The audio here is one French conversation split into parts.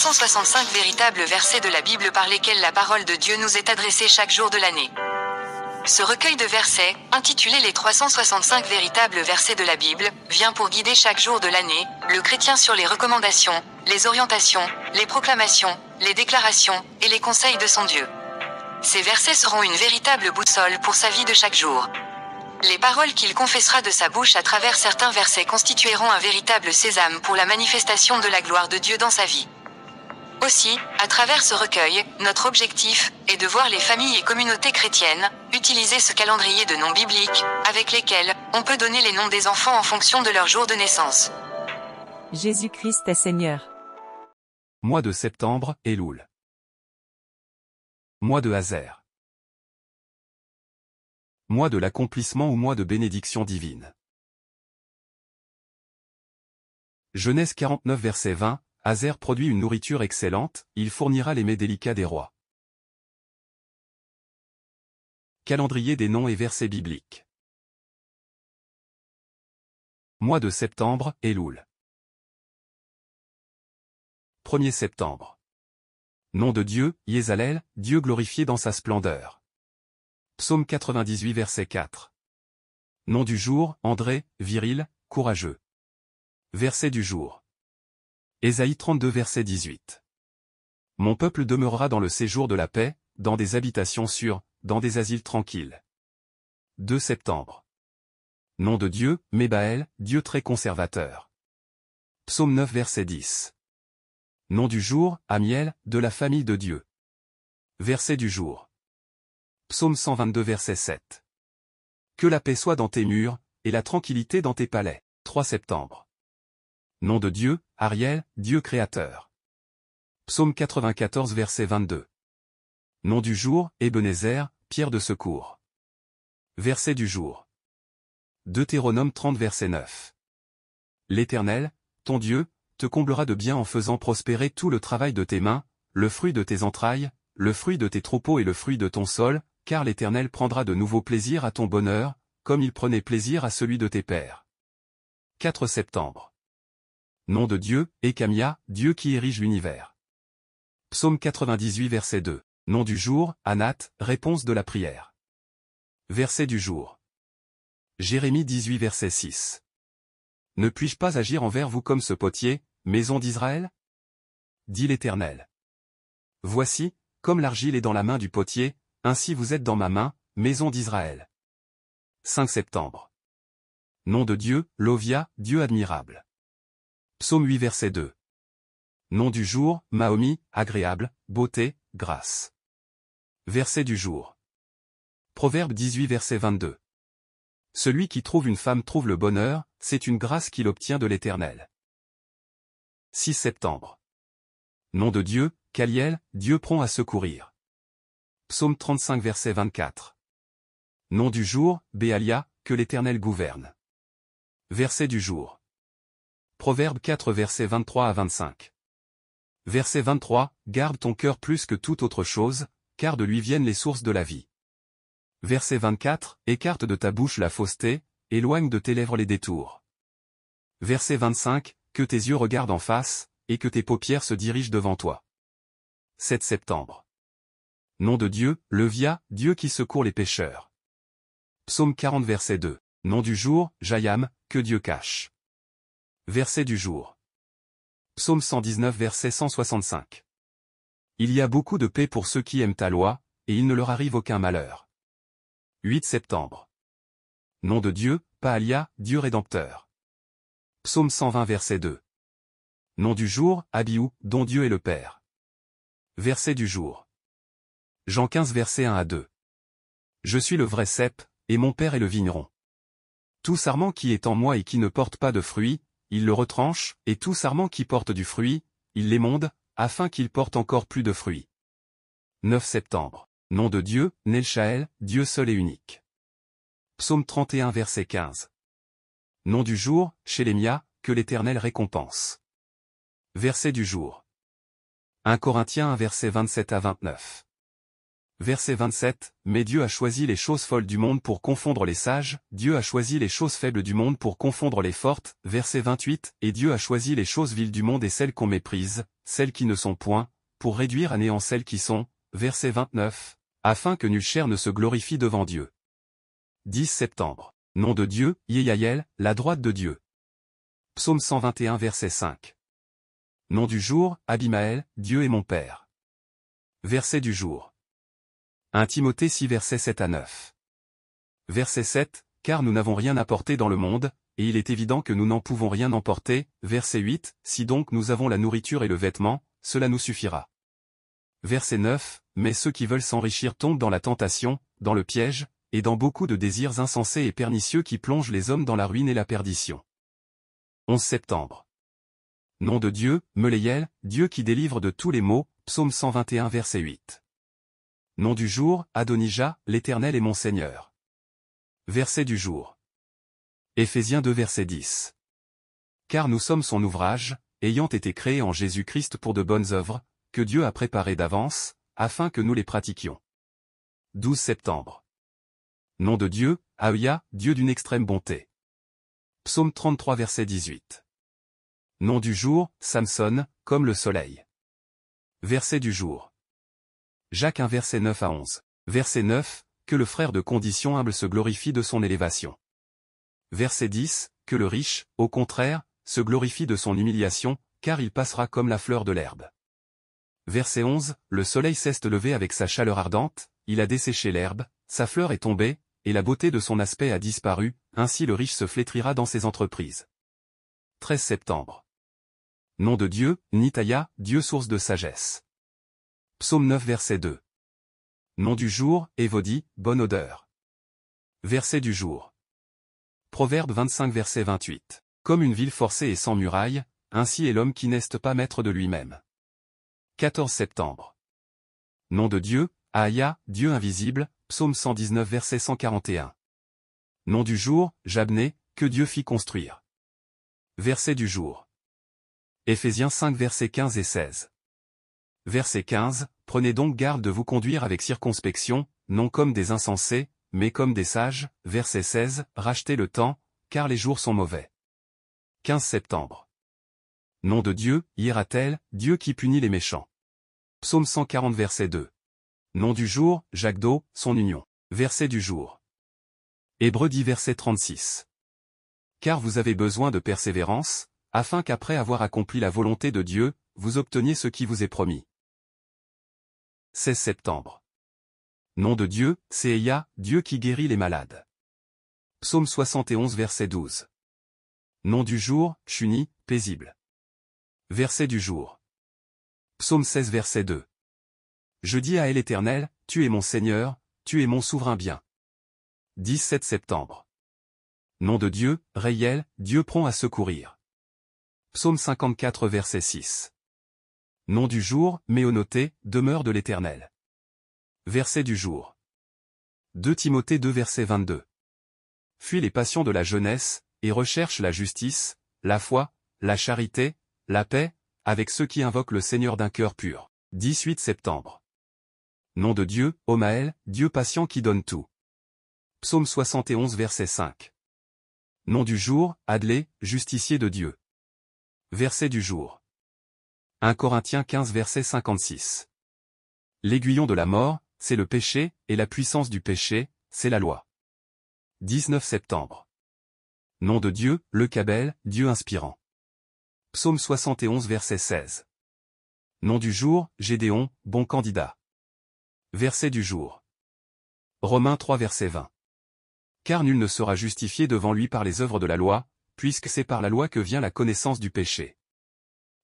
365 véritables versets de la Bible par lesquels la parole de Dieu nous est adressée chaque jour de l'année. Ce recueil de versets, intitulé les 365 véritables versets de la Bible, vient pour guider chaque jour de l'année, le chrétien sur les recommandations, les orientations, les proclamations, les déclarations, et les conseils de son Dieu. Ces versets seront une véritable boussole pour sa vie de chaque jour. Les paroles qu'il confessera de sa bouche à travers certains versets constitueront un véritable sésame pour la manifestation de la gloire de Dieu dans sa vie. Aussi, à travers ce recueil, notre objectif est de voir les familles et communautés chrétiennes utiliser ce calendrier de noms bibliques, avec lesquels on peut donner les noms des enfants en fonction de leur jour de naissance. Jésus-Christ est Seigneur. Mois de septembre, Elul. Mois de Hazer. Mois de l'accomplissement ou mois de bénédiction divine. Genèse 49 verset 20, Hazer produit une nourriture excellente, il fournira les mets délicats des rois. Calendrier des noms et versets bibliques. Mois de septembre, Elul. 1er septembre. Nom de Dieu, Yézalel, Dieu glorifié dans sa splendeur. Psaume 98 verset 4. Nom du jour, André, viril, courageux. Verset du jour. Ésaïe 32 verset 18. Mon peuple demeurera dans le séjour de la paix, dans des habitations sûres, dans des asiles tranquilles. 2 septembre. Nom de Dieu, Mébaël, Dieu très conservateur. Psaume 9 verset 10. Nom du jour, Amiel, de la famille de Dieu. Verset du jour. Psaume 122 verset 7. Que la paix soit dans tes murs, et la tranquillité dans tes palais. 3 septembre. Nom de Dieu, Ariel, Dieu créateur. Psaume 94 verset 22. Nom du jour, Ebenezer, pierre de secours. Verset du jour. Deutéronome 30 verset 9. L'Éternel, ton Dieu, te comblera de bien en faisant prospérer tout le travail de tes mains, le fruit de tes entrailles, le fruit de tes troupeaux et le fruit de ton sol, car l'Éternel prendra de nouveau plaisir à ton bonheur, comme il prenait plaisir à celui de tes pères. 4 septembre. Nom de Dieu, Ekamia, Dieu qui érige l'univers. Psaume 98 verset 2. Nom du jour, Anath, réponse de la prière. Verset du jour. Jérémie 18 verset 6. Ne puis-je pas agir envers vous comme ce potier, maison d'Israël? Dit l'Éternel. Voici, comme l'argile est dans la main du potier, ainsi vous êtes dans ma main, maison d'Israël. 5 septembre. Nom de Dieu, Lovia, Dieu admirable. Psaume 8 verset 2. Nom du jour, Maomi, agréable, beauté, grâce. Verset du jour. Proverbe 18 verset 22. Celui qui trouve une femme trouve le bonheur, c'est une grâce qu'il obtient de l'Éternel. 6 septembre. Nom de Dieu, Kaliel, Dieu prompt à secourir. Psaume 35 verset 24. Nom du jour, Béalia, que l'Éternel gouverne. Verset du jour. Proverbe 4 versets 23 à 25. Verset 23, garde ton cœur plus que toute autre chose, car de lui viennent les sources de la vie. Verset 24, écarte de ta bouche la fausseté, éloigne de tes lèvres les détours. Verset 25, que tes yeux regardent en face, et que tes paupières se dirigent devant toi. 7 septembre. Nom de Dieu, Levia, Dieu qui secourt les pécheurs. Psaume 40 verset 2. Nom du jour, Jayam, que Dieu cache. Verset du jour. Psaume 119 verset 165. Il y a beaucoup de paix pour ceux qui aiment ta loi, et il ne leur arrive aucun malheur. 8 septembre. Nom de Dieu, Paalia, Dieu rédempteur. Psaume 120 verset 2. Nom du jour, Abiou, dont Dieu est le Père. Verset du jour. Jean 15 verset 1 à 2. Je suis le vrai cep, et mon Père est le vigneron. Tout sarment qui est en moi et qui ne porte pas de fruit, il le retranche, et tout sarment qui porte du fruit, il l'émonde, afin qu'il porte encore plus de fruits. 9 septembre. Nom de Dieu, Nelchaël, Dieu seul et unique. Psaume 31 verset 15. Nom du jour, Shélémia, que l'Éternel récompense. Verset du jour. 1 Corinthiens 1 verset 27 à 29. Verset 27, mais Dieu a choisi les choses folles du monde pour confondre les sages, Dieu a choisi les choses faibles du monde pour confondre les fortes. Verset 28, et Dieu a choisi les choses viles du monde et celles qu'on méprise, celles qui ne sont point, pour réduire à néant celles qui sont. Verset 29, afin que nulle chair ne se glorifie devant Dieu. 10 septembre. Nom de Dieu, Yéyaël, la droite de Dieu. Psaume 121 verset 5. Nom du jour, Abimaël, Dieu est mon Père. Verset du jour. 1 Timothée 6 versets 7 à 9. Verset 7, car nous n'avons rien apporté dans le monde, et il est évident que nous n'en pouvons rien emporter. Verset 8, si donc nous avons la nourriture et le vêtement, cela nous suffira. Verset 9, mais ceux qui veulent s'enrichir tombent dans la tentation, dans le piège, et dans beaucoup de désirs insensés et pernicieux qui plongent les hommes dans la ruine et la perdition. 11 septembre. Nom de Dieu, Meléiel, Dieu qui délivre de tous les maux, Psaume 121 verset 8. Nom du jour, Adonijah, l'Éternel est mon Seigneur. Verset du jour. Éphésiens 2 verset 10. Car nous sommes son ouvrage, ayant été créés en Jésus-Christ pour de bonnes œuvres, que Dieu a préparées d'avance, afin que nous les pratiquions. 12 septembre. Nom de Dieu, Ahia, Dieu d'une extrême bonté. Psaume 33 verset 18. Nom du jour, Samson, comme le soleil. Verset du jour. Jacques 1 verset 9 à 11. Verset 9, que le frère de condition humble se glorifie de son élévation. Verset 10, que le riche, au contraire, se glorifie de son humiliation, car il passera comme la fleur de l'herbe. Verset 11, le soleil s'est levé avec sa chaleur ardente, il a desséché l'herbe, sa fleur est tombée, et la beauté de son aspect a disparu, ainsi le riche se flétrira dans ses entreprises. 13 septembre. Nom de Dieu, Nitaya, Dieu source de sagesse. Psaume 9 verset 2. Nom du jour, Évodi, bonne odeur. Verset du jour. Proverbe 25 verset 28. Comme une ville forcée et sans muraille, ainsi est l'homme qui n'est pas maître de lui-même. 14 septembre. Nom de Dieu, Ahia, Dieu invisible, Psaume 119 verset 141. Nom du jour, Jabné, que Dieu fit construire. Verset du jour. Éphésiens 5 versets 15 et 16. Verset 15, prenez donc garde de vous conduire avec circonspection, non comme des insensés, mais comme des sages. Verset 16, rachetez le temps, car les jours sont mauvais. 15 septembre. Nom de Dieu, Hiératel, Dieu qui punit les méchants. Psaume 140 verset 2. Nom du jour, Jagdo, son union. Verset du jour. Hébreux 10 verset 36. Car vous avez besoin de persévérance, afin qu'après avoir accompli la volonté de Dieu, vous obteniez ce qui vous est promis. 16 septembre. Nom de Dieu, Seïa, Dieu qui guérit les malades. Psaume 71 verset 12. Nom du jour, Chuni, paisible. Verset du jour. Psaume 16 verset 2. Je dis à l'Éternel, tu es mon Seigneur, tu es mon souverain bien. 17 septembre. Nom de Dieu, Réiel, Dieu prompt à secourir. Psaume 54 verset 6. Nom du jour, Méonoté, demeure de l'Éternel. Verset du jour. 2 Timothée 2 verset 22. Fuis les passions de la jeunesse, et recherche la justice, la foi, la charité, la paix, avec ceux qui invoquent le Seigneur d'un cœur pur. 18 septembre. Nom de Dieu, Omaël, Dieu patient qui donne tout. Psaume 71 verset 5. Nom du jour, Adlé, justicier de Dieu. Verset du jour. 1 Corinthiens 15 verset 56. L'aiguillon de la mort, c'est le péché, et la puissance du péché, c'est la loi. 19 septembre. Nom de Dieu, le Kabel, Dieu inspirant. Psaume 71 verset 16. Nom du jour, Gédéon, bon candidat. Verset du jour. Romains 3 verset 20. Car nul ne sera justifié devant lui par les œuvres de la loi, puisque c'est par la loi que vient la connaissance du péché.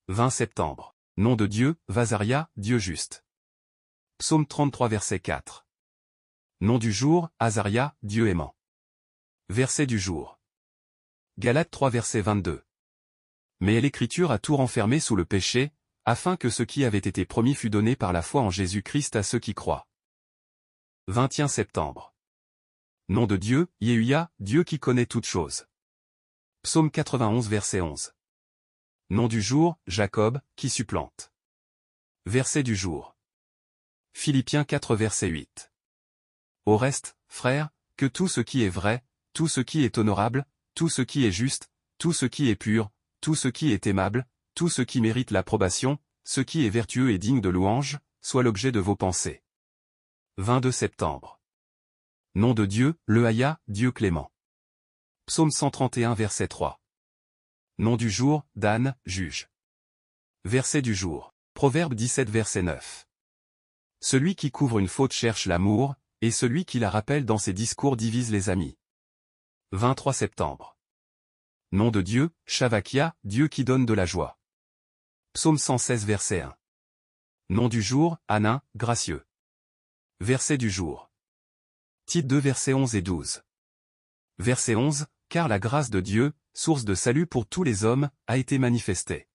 20 septembre. Nom de Dieu, Vazaria, Dieu juste. Psaume 33 verset 4. Nom du jour, Azaria, Dieu aimant. Verset du jour. Galates 3 verset 22. Mais l'Écriture a tout renfermé sous le péché, afin que ce qui avait été promis fût donné par la foi en Jésus-Christ à ceux qui croient. 21 septembre. Nom de Dieu, Yehuya, Dieu qui connaît toutes choses. Psaume 91 verset 11. Nom du jour, Jacob, qui supplante. Verset du jour. Philippiens 4 verset 8. Au reste, frères, que tout ce qui est vrai, tout ce qui est honorable, tout ce qui est juste, tout ce qui est pur, tout ce qui est aimable, tout ce qui mérite l'approbation, ce qui est vertueux et digne de louange, soit l'objet de vos pensées. 22 septembre. Nom de Dieu, le Haya, Dieu clément. Psaume 131 verset 3. Nom du jour, Dan, juge. Verset du jour. Proverbe 17 verset 9. Celui qui couvre une faute cherche l'amour, et celui qui la rappelle dans ses discours divise les amis. 23 septembre. Nom de Dieu, Shavakia, Dieu qui donne de la joie. Psaume 116 verset 1. Nom du jour, Anin, gracieux. Verset du jour. Tite 2 versets 11 et 12. Verset 11, car la grâce de Dieu, source de salut pour tous les hommes, a été manifestée.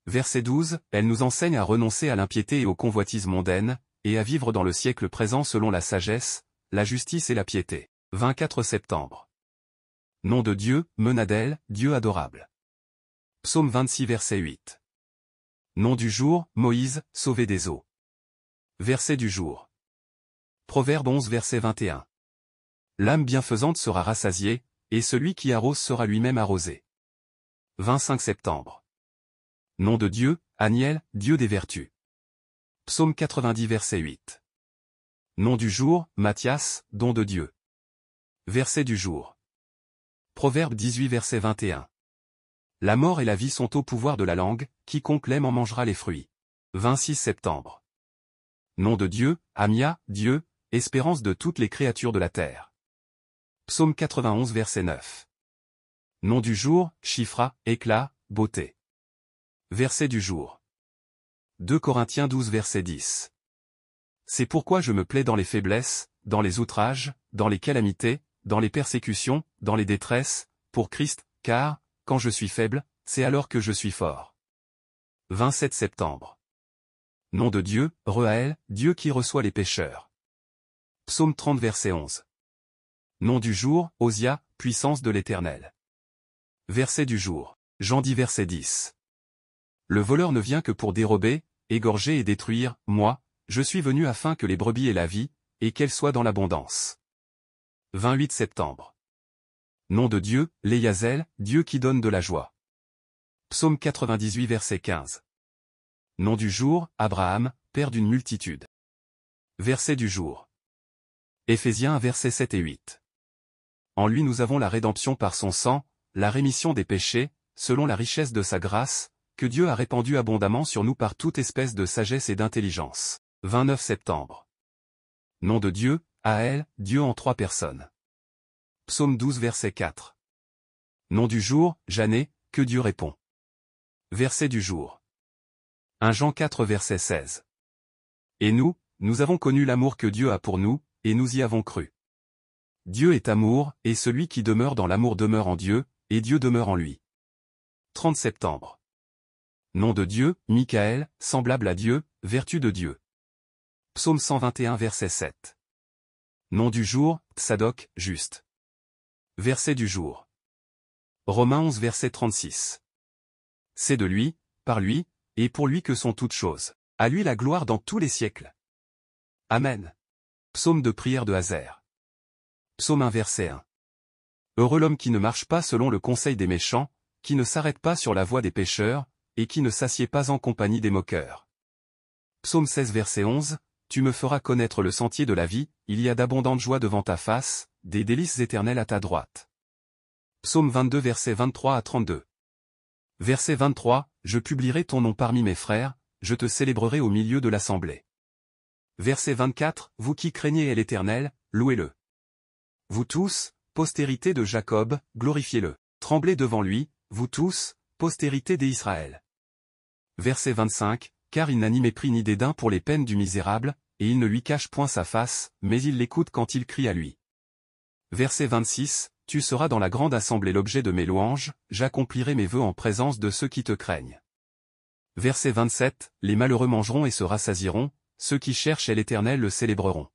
Verset 12, elle nous enseigne à renoncer à l'impiété et aux convoitises mondaines, et à vivre dans le siècle présent selon la sagesse, la justice et la piété. 24 septembre. Nom de Dieu, Menadel, Dieu adorable. Psaume 26 verset 8. Nom du jour, Moïse, sauvé des eaux. Verset du jour. Proverbe 11 verset 21. L'âme bienfaisante sera rassasiée, et celui qui arrose sera lui-même arrosé. 25 septembre. Nom de Dieu, Aniel, Dieu des vertus. Psaume 90 verset 8. Nom du jour, Matthias, don de Dieu. Verset du jour. Proverbe 18 verset 21. La mort et la vie sont au pouvoir de la langue, quiconque l'aime en mangera les fruits. 26 septembre. Nom de Dieu, Amia, Dieu, espérance de toutes les créatures de la terre. Psaume 91 verset 9. Nom du jour, Shifra, éclat, beauté. Verset du jour. 2 Corinthiens 12 verset 10. C'est pourquoi je me plais dans les faiblesses, dans les outrages, dans les calamités, dans les persécutions, dans les détresses, pour Christ, car, quand je suis faible, c'est alors que je suis fort. 27 septembre. Nom de Dieu, Rehaël, Dieu qui reçoit les pécheurs. Psaume 30 verset 11. Nom du jour, Osia, puissance de l'Éternel. Verset du jour. Jean 10 verset 10. Le voleur ne vient que pour dérober, égorger et détruire, moi, je suis venu afin que les brebis aient la vie, et qu'elles soient dans l'abondance. 28 septembre. Nom de Dieu, Léazel, Dieu qui donne de la joie. Psaume 98 verset 15. Nom du jour, Abraham, père d'une multitude. Verset du jour. Éphésiens 1 versets 7 et 8. En lui nous avons la rédemption par son sang, la rémission des péchés, selon la richesse de sa grâce, que Dieu a répandue abondamment sur nous par toute espèce de sagesse et d'intelligence. 29 septembre. Nom de Dieu, Aël, Dieu en 3 personnes. Psaume 12 verset 4. Nom du jour, Jané, que Dieu répond. Verset du jour. 1 Jean 4 verset 16. Et nous avons connu l'amour que Dieu a pour nous, et nous y avons cru. Dieu est amour, et celui qui demeure dans l'amour demeure en Dieu, et Dieu demeure en lui. 30 septembre. Nom de Dieu, Michaël, semblable à Dieu, vertu de Dieu. Psaume 121 verset 7. Nom du jour, Tsadok, juste. Verset du jour. Romains 11 verset 36. C'est de lui, par lui, et pour lui que sont toutes choses. À lui la gloire dans tous les siècles. Amen. Psaume de prière de Hazer. Psaume 1 verset 1. Heureux l'homme qui ne marche pas selon le conseil des méchants, qui ne s'arrête pas sur la voie des pécheurs, et qui ne s'assied pas en compagnie des moqueurs. Psaume 16 verset 11. Tu me feras connaître le sentier de la vie, il y a d'abondantes joies devant ta face, des délices éternelles à ta droite. Psaume 22 versets 23 à 32. Verset 23, je publierai ton nom parmi mes frères, je te célébrerai au milieu de l'assemblée. Verset 24, vous qui craignez l'Éternel, louez-le. Vous tous, postérité de Jacob, glorifiez-le. Tremblez devant lui, vous tous, postérité d'Israël. Verset 25, car il n'a ni mépris ni dédain pour les peines du misérable, et il ne lui cache point sa face, mais il l'écoute quand il crie à lui. Verset 26, tu seras dans la grande assemblée l'objet de mes louanges, j'accomplirai mes vœux en présence de ceux qui te craignent. Verset 27, les malheureux mangeront et se rassasieront, ceux qui cherchent l'Éternel le célébreront.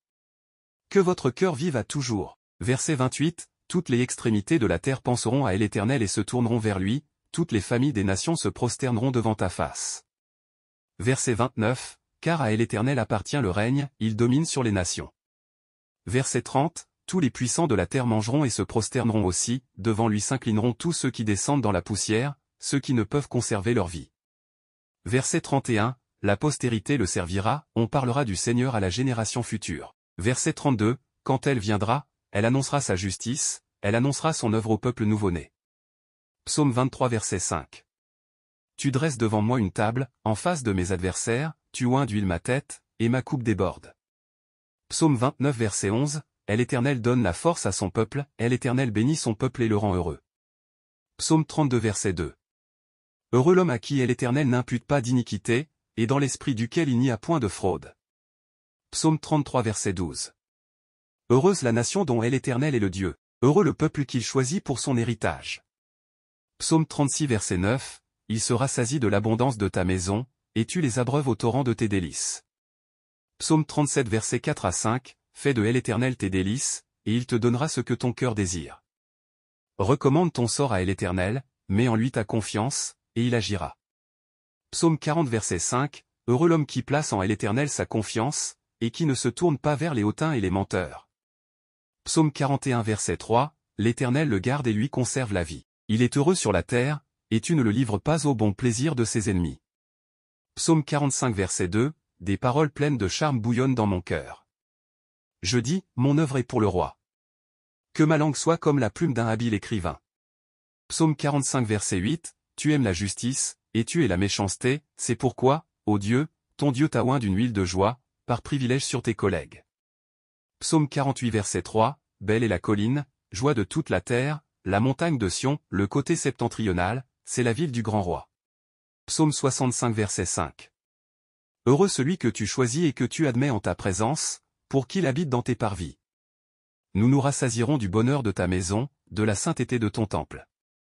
Que votre cœur vive à toujours. Verset 28, toutes les extrémités de la terre penseront à l'Éternel et se tourneront vers lui, toutes les familles des nations se prosterneront devant ta face. Verset 29, car à l'Éternel appartient le règne, il domine sur les nations. Verset 30, tous les puissants de la terre mangeront et se prosterneront aussi, devant lui s'inclineront tous ceux qui descendent dans la poussière, ceux qui ne peuvent conserver leur vie. Verset 31, la postérité le servira, on parlera du Seigneur à la génération future. Verset 32, quand elle viendra, elle annoncera sa justice, elle annoncera son œuvre au peuple nouveau-né. Psaume 23 verset 5. Tu dresses devant moi une table, en face de mes adversaires, tu oins d'huile ma tête, et ma coupe déborde. Psaume 29 verset 11, l'Éternel donne la force à son peuple, l'Éternel bénit son peuple et le rend heureux. Psaume 32 verset 2. Heureux l'homme à qui l'Éternel n'impute pas d'iniquité, et dans l'esprit duquel il n'y a point de fraude. Psaume 33 verset 12. Heureuse la nation dont l'Éternel est le Dieu, heureux le peuple qu'il choisit pour son héritage. Psaume 36 verset 9, il se rassasie de l'abondance de ta maison, et tu les abreuves au torrent de tes délices. Psaume 37 verset 4 à 5, fais de l'Éternel tes délices, et il te donnera ce que ton cœur désire. Recommande ton sort à l'Éternel, mets en lui ta confiance, et il agira. Psaume 40 verset 5, heureux l'homme qui place en l'Éternel sa confiance, et qui ne se tourne pas vers les hautains et les menteurs. Psaume 41 verset 3, l'Éternel le garde et lui conserve la vie. Il est heureux sur la terre, et tu ne le livres pas au bon plaisir de ses ennemis. Psaume 45 verset 2, des paroles pleines de charme bouillonnent dans mon cœur. Je dis, mon œuvre est pour le roi. Que ma langue soit comme la plume d'un habile écrivain. Psaume 45 verset 8, tu aimes la justice, et tu es la méchanceté, c'est pourquoi, ô Dieu, ton Dieu t'a oint d'une huile de joie, par privilège sur tes collègues. Psaume 48 verset 3, belle est la colline, joie de toute la terre, la montagne de Sion, le côté septentrional, c'est la ville du grand roi. Psaume 65 verset 5. Heureux celui que tu choisis et que tu admets en ta présence, pour qu'il habite dans tes parvis. Nous nous rassasierons du bonheur de ta maison, de la sainteté de ton temple.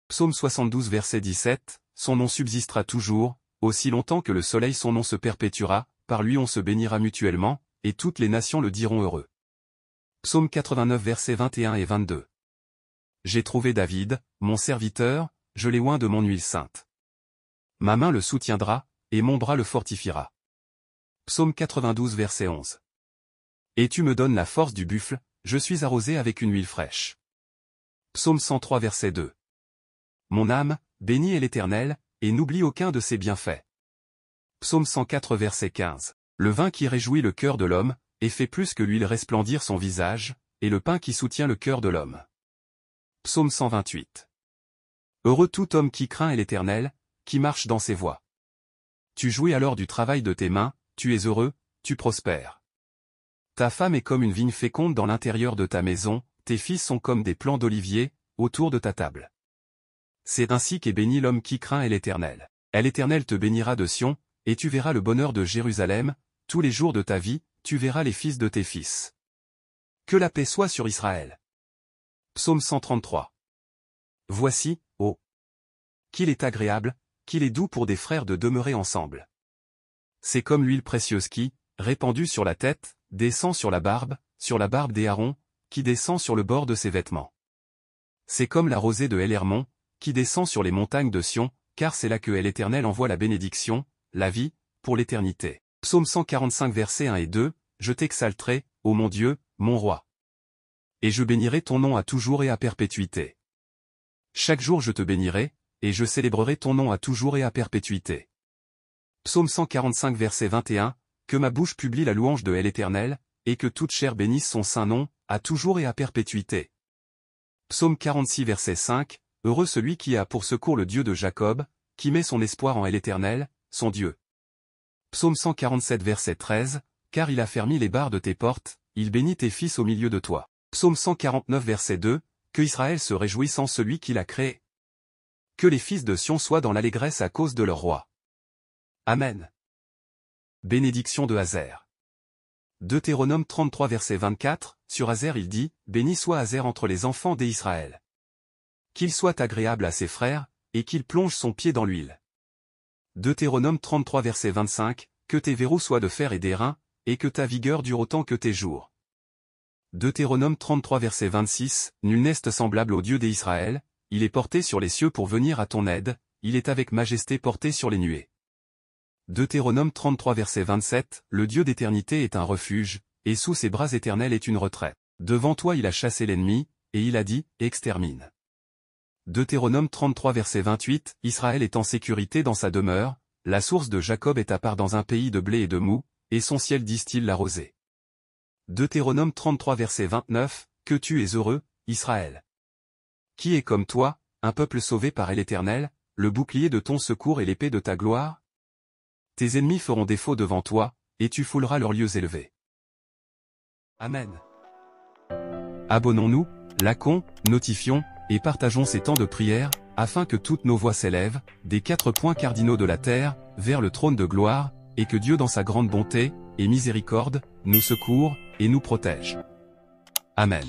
Psaume 72 verset 17, son nom subsistera toujours, aussi longtemps que le soleil son nom se perpétuera, par lui on se bénira mutuellement, et toutes les nations le diront heureux. Psaume 89 versets 21 et 22. J'ai trouvé David, mon serviteur, je l'ai oint de mon huile sainte. Ma main le soutiendra, et mon bras le fortifiera. Psaume 92 verset 11. Et tu me donnes la force du buffle, je suis arrosé avec une huile fraîche. Psaume 103 verset 2. Mon âme, bénis l'Éternel, et n'oublie aucun de ses bienfaits. Psaume 104 verset 15. Le vin qui réjouit le cœur de l'homme, et fait plus que l'huile resplendir son visage, et le pain qui soutient le cœur de l'homme. Psaume 128. Heureux tout homme qui craint l'Éternel, qui marche dans ses voies. Tu jouis alors du travail de tes mains, tu es heureux, tu prospères. Ta femme est comme une vigne féconde dans l'intérieur de ta maison, tes fils sont comme des plants d'olivier, autour de ta table. C'est ainsi qu'est béni l'homme qui craint l'Éternel. L'Éternel te bénira de Sion, et tu verras le bonheur de Jérusalem, tous les jours de ta vie, tu verras les fils de tes fils. Que la paix soit sur Israël. Psaume 133. Voici, ô, qu'il est agréable, qu'il est doux pour des frères de demeurer ensemble. C'est comme l'huile précieuse qui, répandue sur la tête, descend sur la barbe d'Aaron, qui descend sur le bord de ses vêtements. C'est comme la rosée de Hermon, qui descend sur les montagnes de Sion, car c'est là que l'Éternel envoie la bénédiction, la vie, pour l'éternité. Psaume 145 versets 1 et 2, je t'exalterai, ô mon Dieu, mon roi. Et je bénirai ton nom à toujours et à perpétuité. Chaque jour je te bénirai, et je célébrerai ton nom à toujours et à perpétuité. Psaume 145 verset 21, que ma bouche publie la louange de l'Éternel, et que toute chair bénisse son saint nom, à toujours et à perpétuité. Psaume 46 verset 5, heureux celui qui a pour secours le Dieu de Jacob, qui met son espoir en l'Éternel, son Dieu. Psaume 147 verset 13, car il a fermi les barres de tes portes, il bénit tes fils au milieu de toi. Psaume 149 verset 2, que Israël se réjouisse en celui qui l'a créé. Que les fils de Sion soient dans l'allégresse à cause de leur roi. Amen. Bénédiction de Hazer. Deutéronome 33 verset 24, sur Hazer il dit, béni soit Hazer entre les enfants d'Israël. Qu'il soit agréable à ses frères, et qu'il plonge son pied dans l'huile. Deutéronome 33 verset 25, que tes verrous soient de fer et d'airain, et que ta vigueur dure autant que tes jours. Deutéronome 33 verset 26, nul n'est semblable au Dieu d'Israël, il est porté sur les cieux pour venir à ton aide, il est avec majesté porté sur les nuées. Deutéronome 33 verset 27, le Dieu d'éternité est un refuge, et sous ses bras éternels est une retraite. Devant toi il a chassé l'ennemi, et il a dit, extermine. Deutéronome 33 verset 28, Israël est en sécurité dans sa demeure, la source de Jacob est à part dans un pays de blé et de moût, et son ciel distille la rosée. Deutéronome 33 verset 29, que tu es heureux, Israël. Qui est comme toi, un peuple sauvé par l'Éternel, le bouclier de ton secours et l'épée de ta gloire? Tes ennemis feront défaut devant toi, et tu fouleras leurs lieux élevés. Amen. Abonnons-nous, likons, notifions, et partageons ces temps de prière, afin que toutes nos voix s'élèvent, des 4 points cardinaux de la terre, vers le trône de gloire, et que Dieu dans sa grande bonté, et miséricorde, nous secourt, et nous protège. Amen.